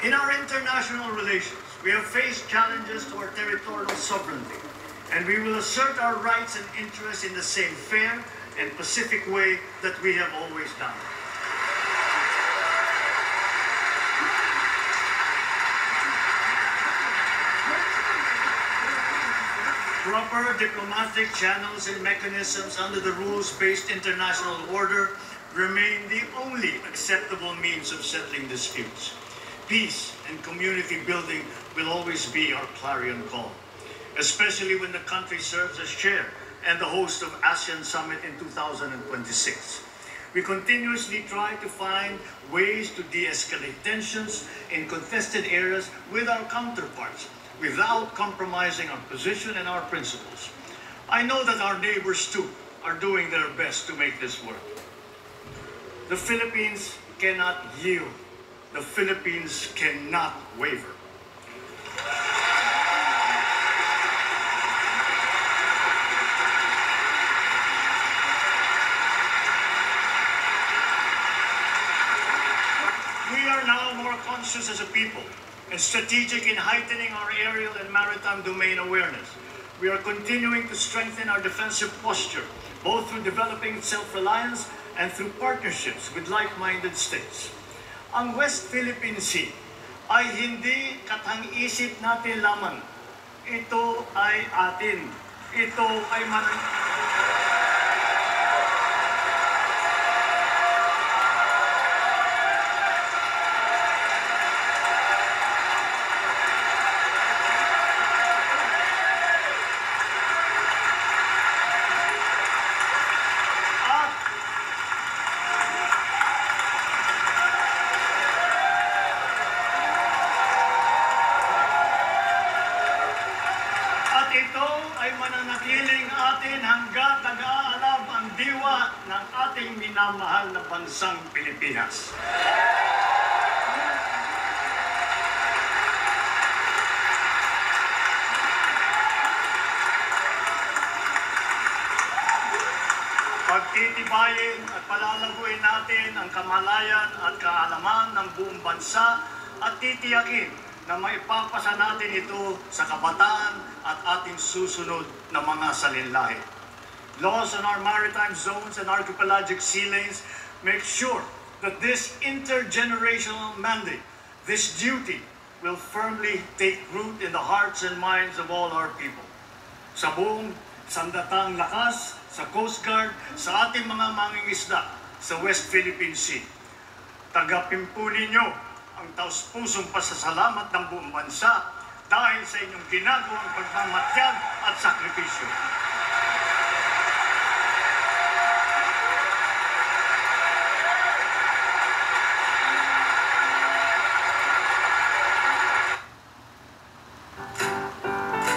In our international relations, we have faced challenges to our territorial sovereignty, and we will assert our rights and interests in the same fair and pacific way that we have always done. Proper diplomatic channels and mechanisms under the rules-based international order remain the only acceptable means of settling disputes. Peace and community building will always be our clarion call, especially when the country serves as chair and the host of ASEAN Summit in 2026. We continuously try to find ways to de-escalate tensions in contested areas with our counterparts, without compromising our position and our principles. I know that our neighbors too are doing their best to make this work. The Philippines cannot yield. The Philippines cannot waver. We are now more conscious as a people and strategic in heightening our aerial and maritime domain awareness. We are continuing to strengthen our defensive posture, both through developing self-reliance and through partnerships with like-minded states. Ang West Philippine Sea ay hindi katang-isip natin lamang. Ito ay atin. Ito ay ito ay mananatiling atin hanggat nag-aalab ang diwa ng ating minamahal na bansang Pilipinas. Pagtitibayin at palalaguin natin ang kamalayan at kaalaman ng buong bansa at titiyakin na maipapasa natin ito sa kabataan at ating susunod na mga salinlahi. Laws on our maritime zones and archipelagic sea lanes make sure that this intergenerational mandate, this duty, will firmly take root in the hearts and minds of all our people. Sa buong sandatang lakas, sa Coast Guard, sa ating mga mangingisda sa West Philippine Sea, tagapimpuli nyo ang taus-pusong pasasalamat ng buong bansa dahil sa inyong ginagawang pagmamatyag at sakripisyo.